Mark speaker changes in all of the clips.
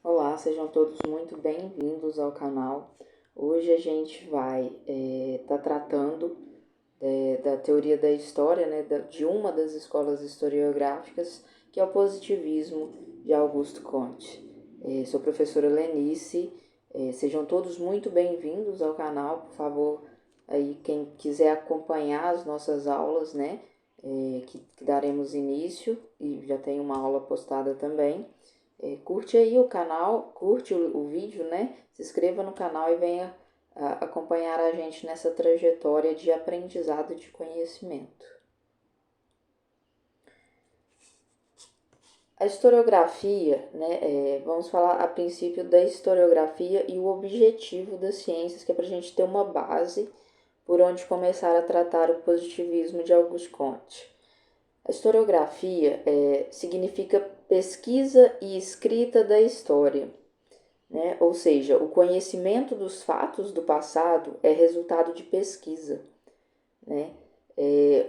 Speaker 1: Olá, sejam todos muito bem-vindos ao canal. Hoje a gente vai estar tratando da teoria da história, né, de uma das escolas historiográficas, que é o positivismo de Augusto Comte. Sou professora Lenice, sejam todos muito bem-vindos ao canal. Por favor, aí quem quiser acompanhar as nossas aulas, né, que daremos início, e já tem uma aula postada também. Curte aí o canal, curte o vídeo, né? Se inscreva no canal e venha acompanhar a gente nessa trajetória de aprendizado de conhecimento. A historiografia, né? Vamos falar a princípio da historiografia e o objetivo das ciências, que é para a gente ter uma base por onde começar a tratar o positivismo de Auguste Comte. A historiografia significa pesquisa e escrita da história, né? Ou seja, o conhecimento dos fatos do passado é resultado de pesquisa, né?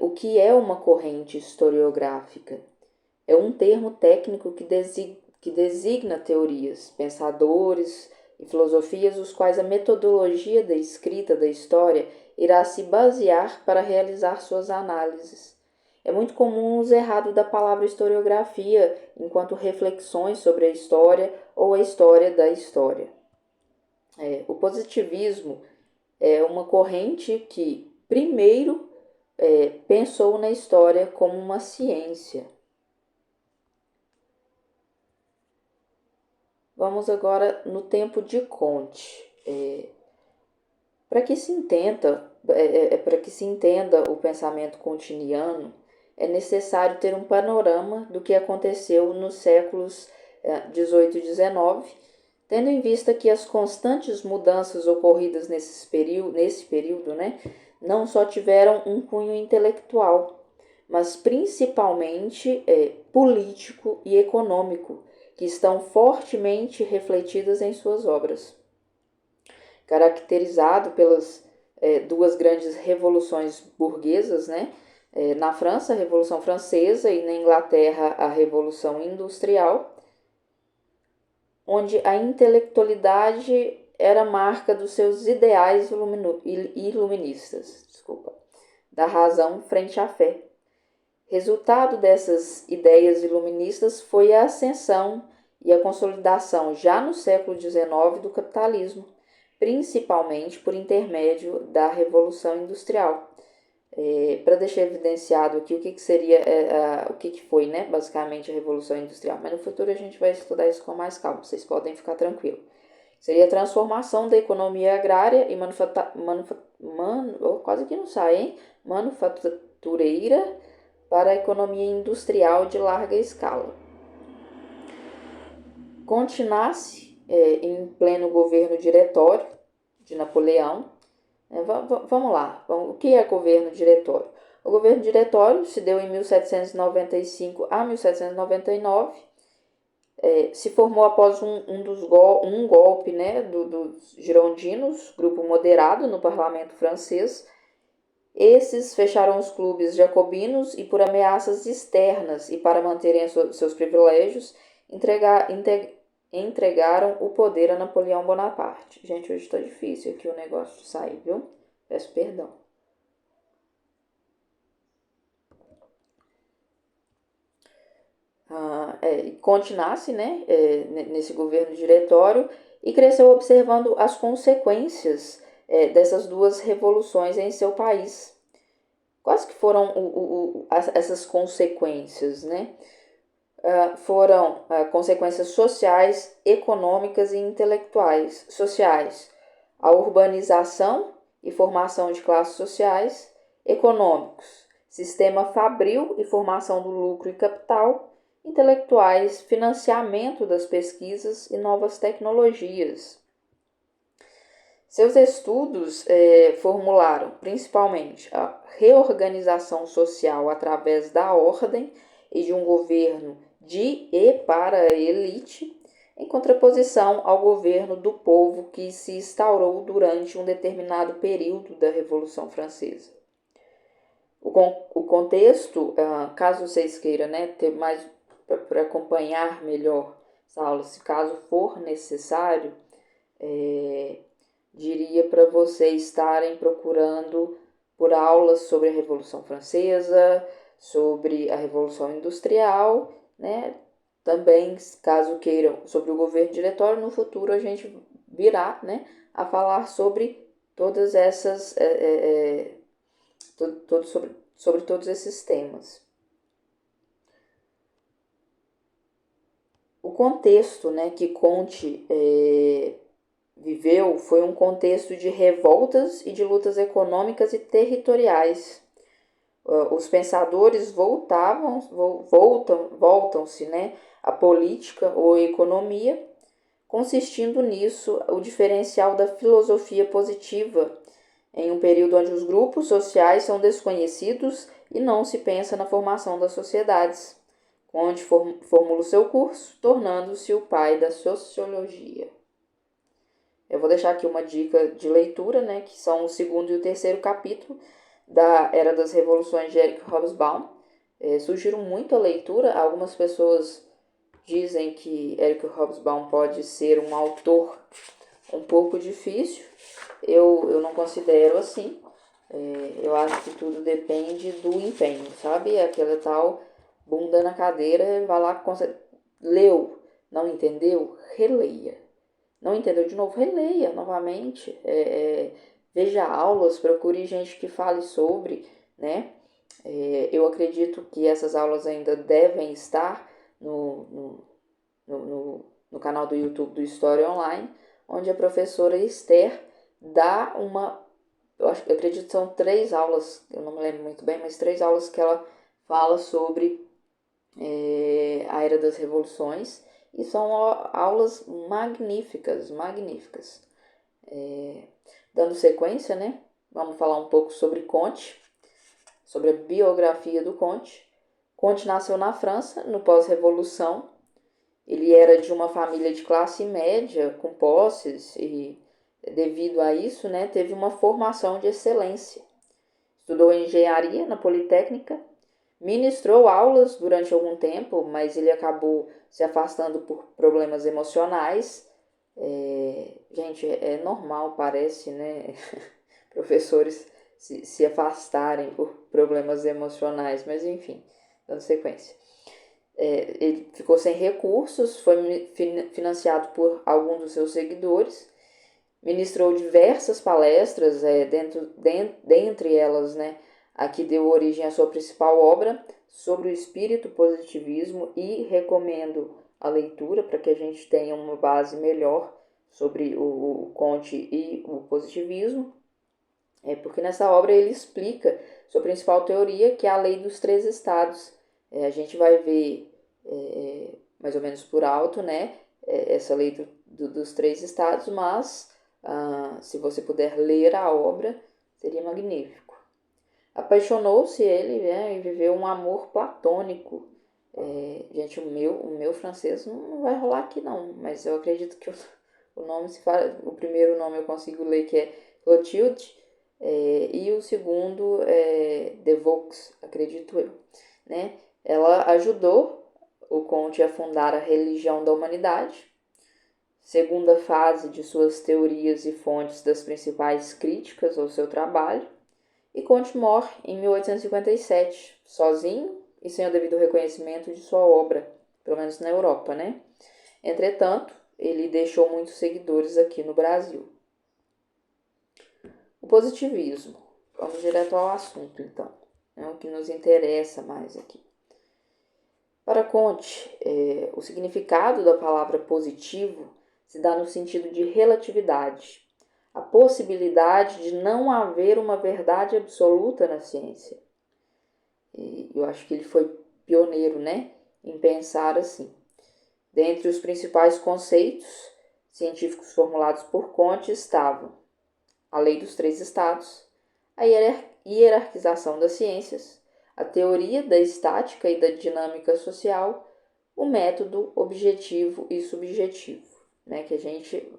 Speaker 1: O que é uma corrente historiográfica? É um termo técnico que designa teorias, pensadores e filosofias, os quais a metodologia da escrita da história irá se basear para realizar suas análises. É muito comum o uso errado da palavra historiografia enquanto reflexões sobre a história ou a história da história. O positivismo é uma corrente que, primeiro, pensou na história como uma ciência. Vamos agora no tempo de Comte. Para que se entenda o pensamento comtiniano, é necessário ter um panorama do que aconteceu nos séculos 18 e 19, tendo em vista que as constantes mudanças ocorridas nesse período, né, não só tiveram um cunho intelectual, mas principalmente político e econômico, que estão fortemente refletidas em suas obras. Caracterizado pelas duas grandes revoluções burguesas, né? Na França, a Revolução Francesa, e na Inglaterra, a Revolução Industrial, onde a intelectualidade era marca dos seus ideais iluministas, da razão frente à fé. Resultado dessas ideias iluministas foi a ascensão e a consolidação, já no século XIX, do capitalismo, principalmente por intermédio da Revolução Industrial. Para deixar evidenciado aqui o que seria, o que foi, né, basicamente a Revolução Industrial, mas no futuro a gente vai estudar isso com mais calma, vocês podem ficar tranquilos. Seria a transformação da economia agrária e quase que não sai, hein? Manufatureira para a economia industrial de larga escala. Continuasse em pleno governo diretório de Napoleão. Vamos lá, o que é governo diretório? O governo diretório se deu em 1795 a 1799, se formou após um golpe, né, dos girondinos, grupo moderado no parlamento francês. Esses fecharam os clubes jacobinos e, por ameaças externas e para manterem seus privilégios, entregaram o poder a Napoleão Bonaparte. Gente, hoje está difícil aqui o negócio de sair, viu? Peço perdão. Continuasse, né, nesse governo diretório e cresceu observando as consequências dessas duas revoluções em seu país. Quais que foram essas consequências, né? Foram consequências sociais, econômicas e intelectuais. Sociais, a urbanização e formação de classes sociais. Econômicos, sistema fabril e formação do lucro e capital. Intelectuais, financiamento das pesquisas e novas tecnologias. Seus estudos formularam principalmente a reorganização social através da ordem e de um governo de e para a elite, em contraposição ao governo do povo que se instaurou durante um determinado período da Revolução Francesa. O contexto, caso vocês queiram, né, ter mais para acompanhar melhor, essa aula, se caso for necessário, diria para vocês estarem procurando por aulas sobre a Revolução Francesa, sobre a Revolução Industrial, né? Também, caso queiram, sobre o governo diretório, no futuro a gente virá, né, a falar sobre todas essas, sobre todos esses temas. O contexto, né, que Comte viveu foi um contexto de revoltas e de lutas econômicas e territoriais. Os pensadores voltam-se, né, à política ou à economia, consistindo nisso o diferencial da filosofia positiva, em um período onde os grupos sociais são desconhecidos e não se pensa na formação das sociedades. Comte formula o seu curso, tornando-se o pai da sociologia. Eu vou deixar aqui uma dica de leitura, né, que são o segundo e o terceiro capítulo da Era das Revoluções de Eric Hobsbawm. Sugiro muito a leitura. Algumas pessoas dizem que Eric Hobsbawm pode ser um autor um pouco difícil. Eu não considero assim. Eu acho que tudo depende do empenho, sabe? Aquela tal bunda na cadeira, vai lá, leu, não entendeu? Releia. Não entendeu de novo? Releia novamente. Veja aulas, procure gente que fale sobre, né? Eu acredito que essas aulas ainda devem estar no canal do YouTube do História Online, onde a professora Esther dá eu acredito que são 3 aulas, eu não me lembro muito bem, mas 3 aulas que ela fala sobre a Era das Revoluções, e são aulas magníficas. Dando sequência, né? Vamos falar um pouco sobre Comte, sobre a biografia do Comte. Comte nasceu na França, no pós-revolução. Ele era de uma família de classe média, com posses, e devido a isso, né, teve uma formação de excelência. Estudou engenharia na Politécnica, ministrou aulas durante algum tempo, mas ele acabou se afastando por problemas emocionais. Gente, é normal, parece, né? Professores se afastarem por problemas emocionais, mas enfim, dando sequência. Ele ficou sem recursos, foi financiado por alguns dos seus seguidores, ministrou diversas palestras, dentre elas, né, a que deu origem à sua principal obra, sobre o espírito positivismo, e recomendo a leitura para que a gente tenha uma base melhor sobre o Comte e o positivismo. Porque nessa obra ele explica sua principal teoria, que é a lei dos 3 estados. A gente vai ver mais ou menos por alto, né, essa lei dos 3 estados, mas se você puder ler a obra, seria magnífico. Apaixonou-se ele, né, e viveu um amor platônico. Gente, o meu francês não vai rolar aqui não, mas eu acredito que o nome se fala, o primeiro nome eu consigo ler, que é Clotilde, e o segundo é De Vaux, acredito eu, né? Ela ajudou o Comte a fundar a religião da humanidade, segunda fase de suas teorias e fontes das principais críticas ao seu trabalho, e Comte morre em 1857, sozinho e sem o devido reconhecimento de sua obra, pelo menos na Europa, né? Entretanto, ele deixou muitos seguidores aqui no Brasil. O positivismo. Vamos direto ao assunto, então. É o que nos interessa mais aqui. Para Comte, o significado da palavra positivo se dá no sentido de relatividade, a possibilidade de não haver uma verdade absoluta na ciência. E eu acho que ele foi pioneiro, né, em pensar assim. Dentre os principais conceitos científicos formulados por Comte estavam a lei dos 3 estados, a hierarquização das ciências, a teoria da estática e da dinâmica social, o método objetivo e subjetivo, né, que a gente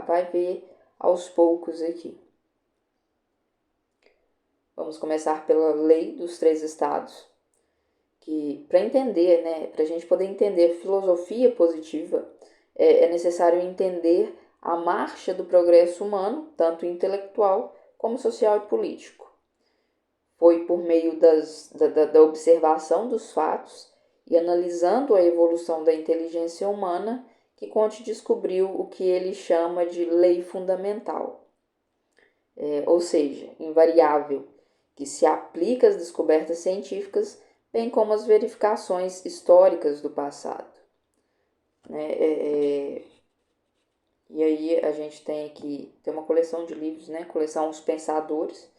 Speaker 1: vai ver aos poucos aqui. Vamos começar pela lei dos 3 estados, que para entender, né, para a gente poder entender filosofia positiva, é necessário entender a marcha do progresso humano, tanto intelectual como social e político. Foi por meio da observação dos fatos e analisando a evolução da inteligência humana que Comte descobriu o que ele chama de lei fundamental, ou seja, invariável, que se aplica às descobertas científicas, bem como às verificações históricas do passado. E aí a gente tem aqui, tem uma coleção de livros, né? Coleção Os Pensadores,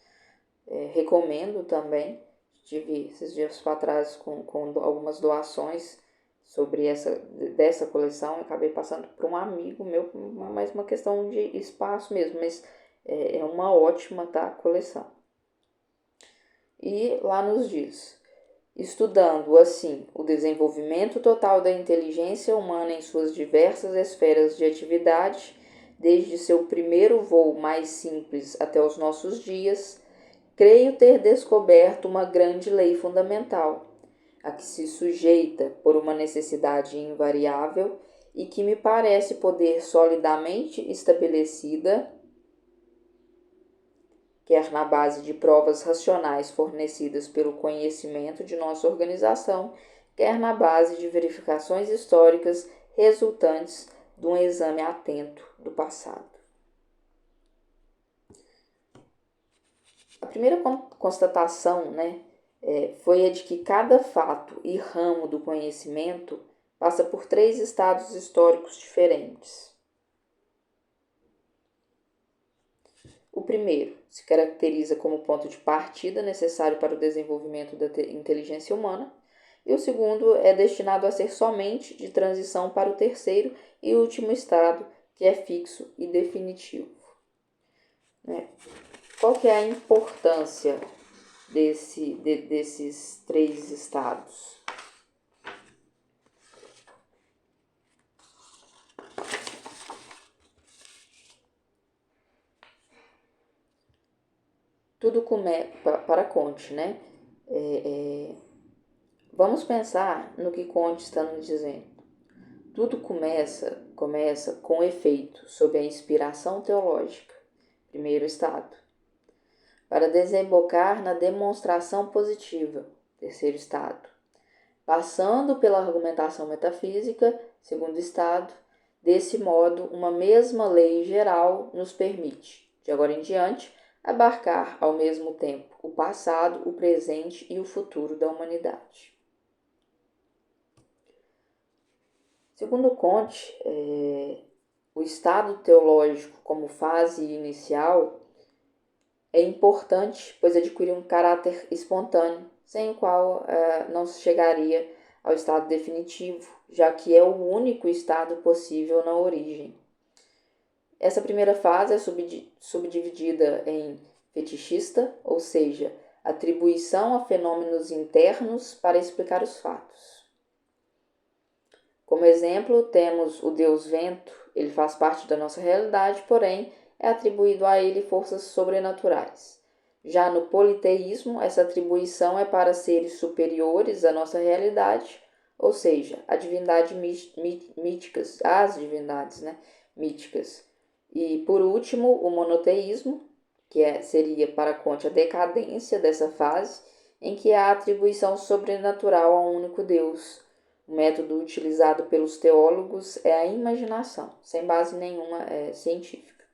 Speaker 1: recomendo também. Tive esses dias para trás com algumas doações dessa coleção, acabei passando para um amigo meu, mais uma questão de espaço mesmo, mas é uma ótima, tá, coleção. E lá nos diz: estudando, assim, o desenvolvimento total da inteligência humana em suas diversas esferas de atividade, desde seu primeiro voo mais simples até os nossos dias, creio ter descoberto uma grande lei fundamental, a que se sujeita por uma necessidade invariável e que me parece poder solidamente estabelecida, quer na base de provas racionais fornecidas pelo conhecimento de nossa organização, quer na base de verificações históricas resultantes de um exame atento do passado. A primeira constatação, né, foi a de que cada fato e ramo do conhecimento passa por 3 estados históricos diferentes. O primeiro se caracteriza como ponto de partida necessário para o desenvolvimento da inteligência humana, e o segundo é destinado a ser somente de transição para o terceiro e último estado, que é fixo e definitivo. Qual que é a importância desses 3 estados? Tudo começa, para Comte, né? Vamos pensar no que Comte está nos dizendo. Tudo começa com efeito, sob a inspiração teológica, primeiro estado, para desembocar na demonstração positiva, terceiro estado, passando pela argumentação metafísica, segundo estado. Desse modo, uma mesma lei geral nos permite, de agora em diante, abarcar ao mesmo tempo o passado, o presente e o futuro da humanidade. Segundo Comte, o estado teológico como fase inicial é importante, pois adquire um caráter espontâneo, sem o qual não se chegaria ao estado definitivo, já que é o único estado possível na origem. Essa primeira fase é subdividida em fetichista, ou seja, atribuição a fenômenos internos para explicar os fatos. Como exemplo, temos o deus vento. Ele faz parte da nossa realidade, porém, é atribuído a ele forças sobrenaturais. Já no politeísmo, essa atribuição é para seres superiores à nossa realidade, ou seja, a divindade míticas, as divindades, né, míticas. E, por último, o monoteísmo, que seria para Comte a decadência dessa fase, em que há atribuição sobrenatural a um único Deus. O método utilizado pelos teólogos é a imaginação, sem base nenhuma científica.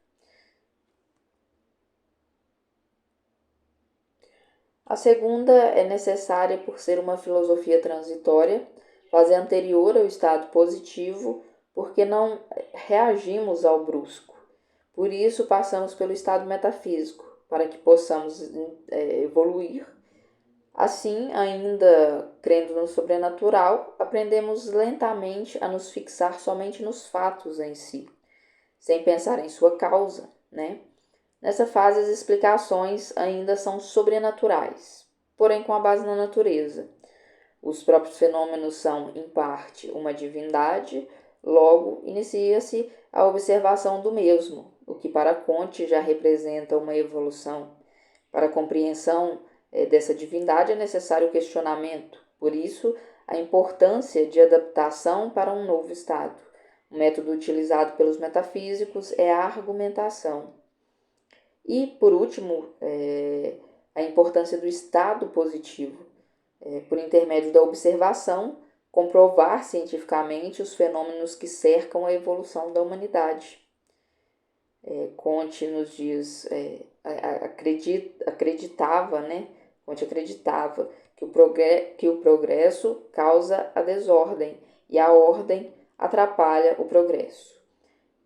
Speaker 1: A segunda é necessária por ser uma filosofia transitória, fase anterior ao estado positivo, porque não reagimos ao brusco. Por isso, passamos pelo estado metafísico, para que possamos evoluir. Assim, ainda crendo no sobrenatural, aprendemos lentamente a nos fixar somente nos fatos em si, sem pensar em sua causa, né? Nessa fase, as explicações ainda são sobrenaturais, porém com a base na natureza. Os próprios fenômenos são, em parte, uma divindade, logo inicia-se a observação do mesmo, o que para Comte já representa uma evolução. Para a compreensão dessa divindade é necessário o questionamento, Por isso, a importância de adaptação para um novo estado. O método utilizado pelos metafísicos é a argumentação. E, por último, a importância do estado positivo. Por intermédio da observação, comprovar cientificamente os fenômenos que cercam a evolução da humanidade. Conte nos dias acreditava, né? Conte acreditava que o progresso causa a desordem e a ordem atrapalha o progresso.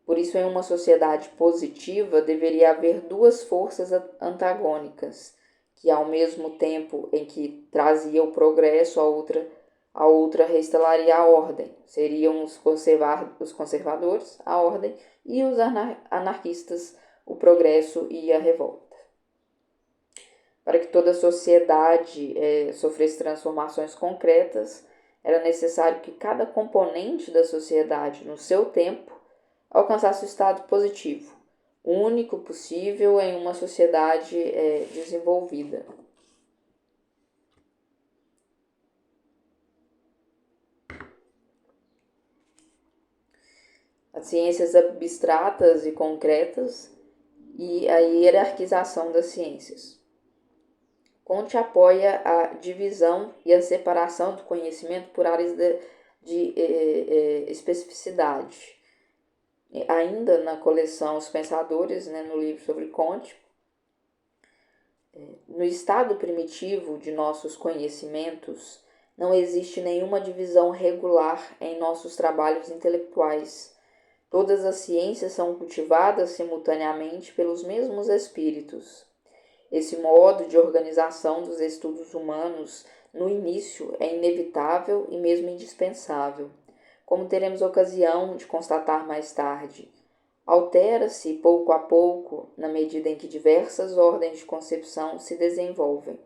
Speaker 1: Por isso, em uma sociedade positiva, deveria haver duas forças antagônicas, que ao mesmo tempo em que trazia o progresso, a outra restauraria a ordem. Seriam os conservadores, a ordem, e os anarquistas, o progresso e a revolta. Para que toda a sociedade sofresse transformações concretas, era necessário que cada componente da sociedade, no seu tempo, alcançasse o estado positivo, o único possível em uma sociedade desenvolvida. As ciências abstratas e concretas e a hierarquização das ciências. Comte apoia a divisão e a separação do conhecimento por áreas de especificidade. Ainda na coleção Os Pensadores, né, no livro sobre Comte, no estado primitivo de nossos conhecimentos, não existe nenhuma divisão regular em nossos trabalhos intelectuais. Todas as ciências são cultivadas simultaneamente pelos mesmos espíritos. Esse modo de organização dos estudos humanos, no início, é inevitável e mesmo indispensável, como teremos ocasião de constatar mais tarde. Altera-se pouco a pouco, na medida em que diversas ordens de concepção se desenvolvem.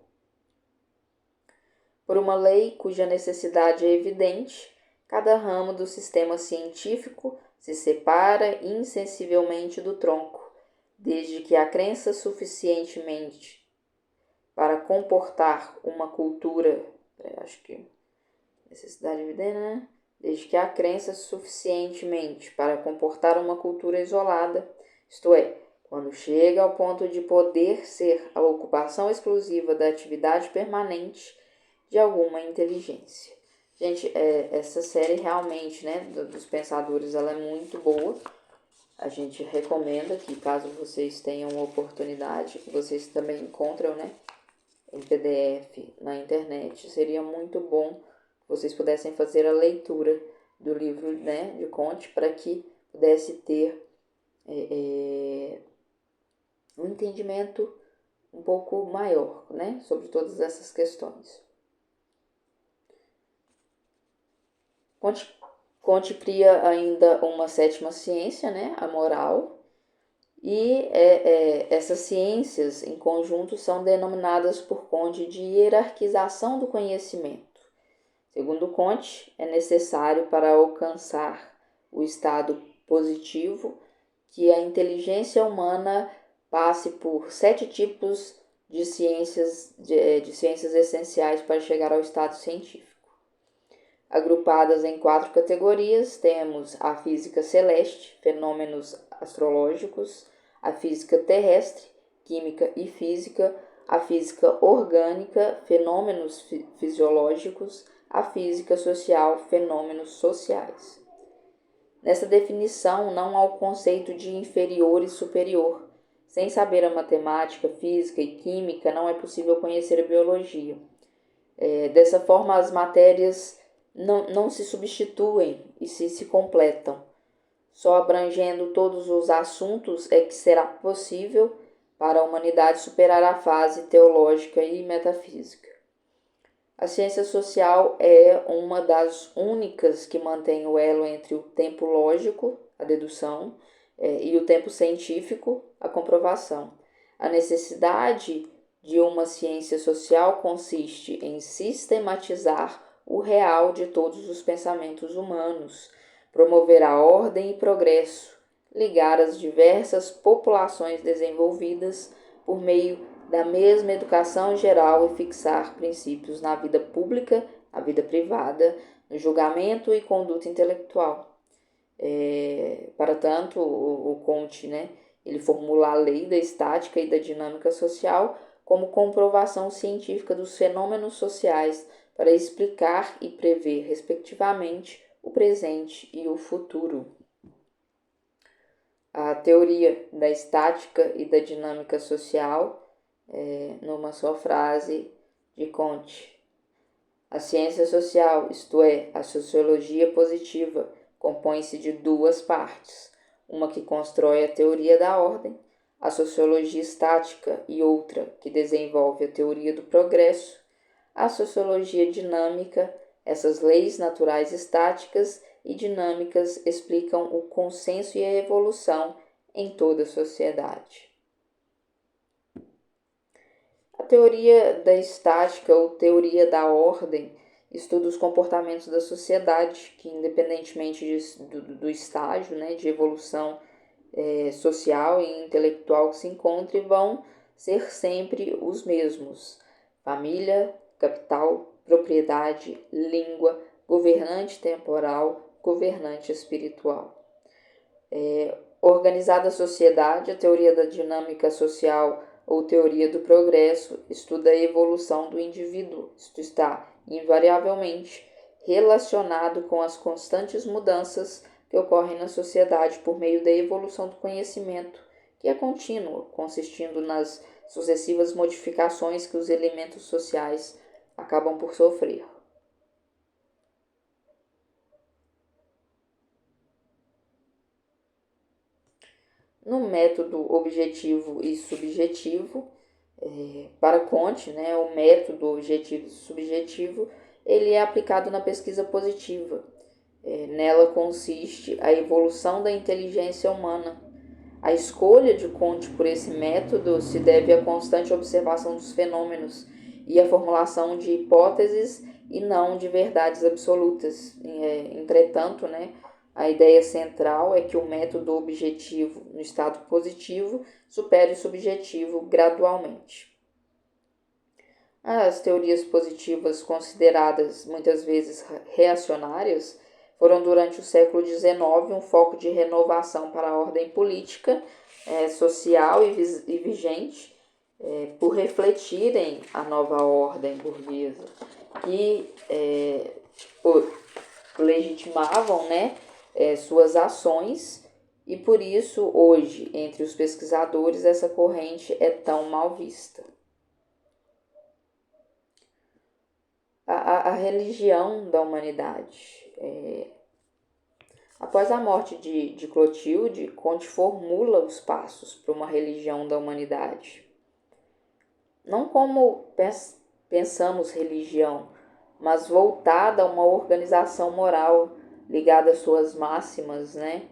Speaker 1: Por uma lei cuja necessidade é evidente, cada ramo do sistema científico se separa insensivelmente do tronco, desde que a crença suficientemente para comportar uma cultura, necessidade evidente, né? Desde que a crença suficientemente para comportar uma cultura isolada, isto é, quando chega ao ponto de poder ser a ocupação exclusiva da atividade permanente de alguma inteligência. Gente, essa série realmente, né, dos pensadores, ela é muito boa. A gente recomenda que, caso vocês tenham uma oportunidade, vocês também encontram, né, em PDF na internet. Seria muito bom que vocês pudessem fazer a leitura do livro, né, de Comte, para que pudesse ter um entendimento um pouco maior, né, sobre todas essas questões. Comte cria ainda uma sétima ciência, né, a moral, e essas ciências em conjunto são denominadas por Comte de hierarquização do conhecimento. Segundo Comte, é necessário para alcançar o estado positivo que a inteligência humana passe por 7 tipos de ciências essenciais para chegar ao estado científico. Agrupadas em 4 categorias, temos a física celeste, fenômenos astrológicos, a física terrestre, química e física, a física orgânica, fenômenos fisiológicos, a física social, fenômenos sociais. Nessa definição, não há o conceito de inferior e superior. Sem saber a matemática, física e química, não é possível conhecer a biologia. Dessa forma, as matérias não se substituem e se completam. Só abrangendo todos os assuntos é que será possível para a humanidade superar a fase teológica e metafísica. A ciência social é uma das únicas que mantém o elo entre o tempo lógico, a dedução, e o tempo científico, a comprovação. A necessidade de uma ciência social consiste em sistematizar o real de todos os pensamentos humanos, promover a ordem e progresso, ligar as diversas populações desenvolvidas por meio da mesma educação geral e fixar princípios na vida pública a vida privada, no julgamento e conduta intelectual. Para tanto, o Comte, né, ele formula a lei da estática e da dinâmica social como comprovação científica dos fenômenos sociais para explicar e prever, respectivamente, o presente e o futuro. A teoria da estática e da dinâmica social, numa só frase de Comte. A ciência social, isto é, a sociologia positiva, compõe-se de duas partes, uma que constrói a teoria da ordem, a sociologia estática, e outra que desenvolve a teoria do progresso, a sociologia dinâmica. Essas leis naturais estáticas e dinâmicas explicam o consenso e a evolução em toda a sociedade. A teoria da estática ou teoria da ordem estuda os comportamentos da sociedade, que independentemente do estágio, né, de evolução social e intelectual que se encontre, vão ser sempre os mesmos: família, capital, propriedade, língua, governante temporal, governante espiritual. Organizada a sociedade, a teoria da dinâmica social ou teoria do progresso estuda a evolução do indivíduo. Isto está invariavelmente relacionado com as constantes mudanças que ocorrem na sociedade por meio da evolução do conhecimento, que é contínua, consistindo nas sucessivas modificações que os elementos sociais acabam por sofrer. No método objetivo e subjetivo, para Comte, né, o método objetivo e subjetivo, ele é aplicado na pesquisa positiva. Nela consiste a evolução da inteligência humana. A escolha de Comte por esse método se deve à constante observação dos fenômenos e à formulação de hipóteses e não de verdades absolutas. Entretanto, né, a ideia central é que o método objetivo no estado positivo supere o subjetivo gradualmente. As teorias positivas, consideradas muitas vezes reacionárias, foram durante o século XIX um foco de renovação para a ordem política, social e vigente, por refletirem a nova ordem burguesa, que legitimavam, né, suas ações, e por isso hoje, entre os pesquisadores, essa corrente é tão mal vista. A religião da humanidade. Após a morte de Clotilde, Comte formula os passos para uma religião da humanidade. Não como pensamos religião, mas voltada a uma organização moral ligada às suas máximas, né,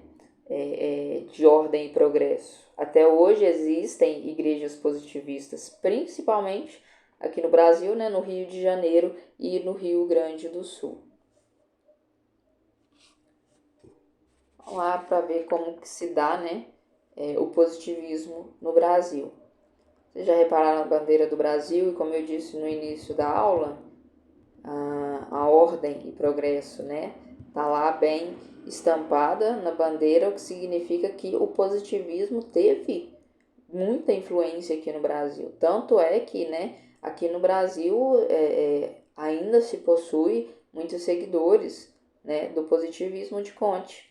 Speaker 1: de ordem e progresso. Até hoje existem igrejas positivistas, principalmente aqui no Brasil, né, no Rio de Janeiro e no Rio Grande do Sul. Vamos lá para ver como que se dá, né, o positivismo no Brasil. Vocês já repararam na bandeira do Brasil? E como eu disse no início da aula, a ordem e progresso, né, tá lá bem estampada na bandeira, o que significa que o positivismo teve muita influência aqui no Brasil. Tanto é que, né, aqui no Brasil ainda se possui muitos seguidores, né, do positivismo de Comte.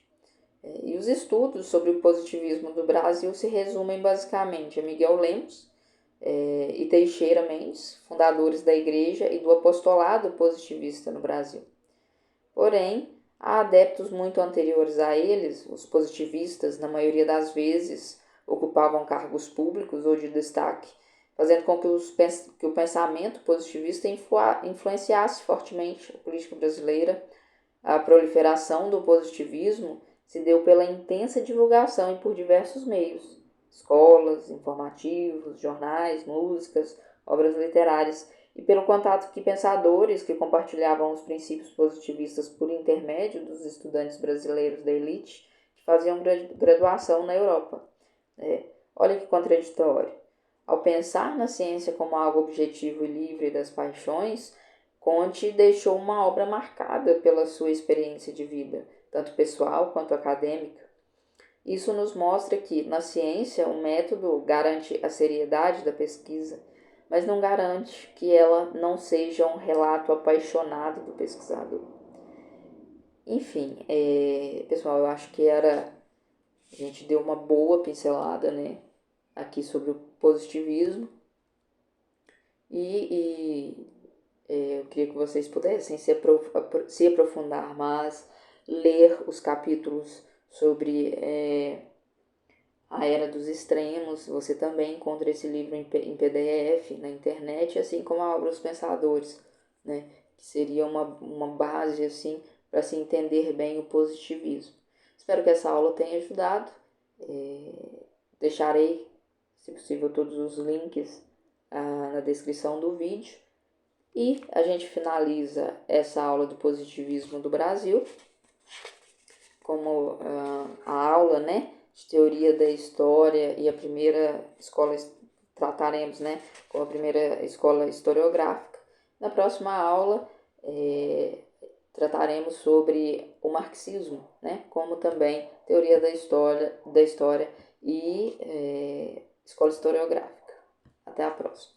Speaker 1: E os estudos sobre o positivismo do Brasil se resumem basicamente a Miguel Lemos e Teixeira Mendes, fundadores da Igreja e do apostolado positivista no Brasil. Porém, há adeptos muito anteriores a eles, os positivistas, na maioria das vezes, ocupavam cargos públicos ou de destaque, fazendo com que o pensamento positivista influenciasse fortemente a política brasileira. A proliferação do positivismo se deu pela intensa divulgação e por diversos meios: escolas, informativos, jornais, músicas, obras literárias, e pelo contato que pensadores que compartilhavam os princípios positivistas por intermédio dos estudantes brasileiros da elite que faziam graduação na Europa. Olha que contraditório. Ao pensar na ciência como algo objetivo e livre das paixões, Conte deixou uma obra marcada pela sua experiência de vida, tanto pessoal quanto acadêmica. Isso nos mostra que, na ciência, o método garante a seriedade da pesquisa, mas não garante que ela não seja um relato apaixonado do pesquisador. Enfim, pessoal, eu acho que a gente deu uma boa pincelada, né, aqui sobre o positivismo e eu queria que vocês pudessem se aprofundar mais, ler os capítulos sobre a Era dos Extremos. Você também encontra esse livro em PDF na internet, assim como a obra Os Pensadores, né? Que seria uma base assim para se entender bem o positivismo. Espero que essa aula tenha ajudado. Deixarei, se possível, todos os links na descrição do vídeo. E a gente finaliza essa aula do positivismo do Brasil como a aula, né, de teoria da história e a primeira escola, trataremos, né, com a primeira escola historiográfica. Na próxima aula, trataremos sobre o marxismo, né, como também teoria da história e escola historiográfica. Até a próxima.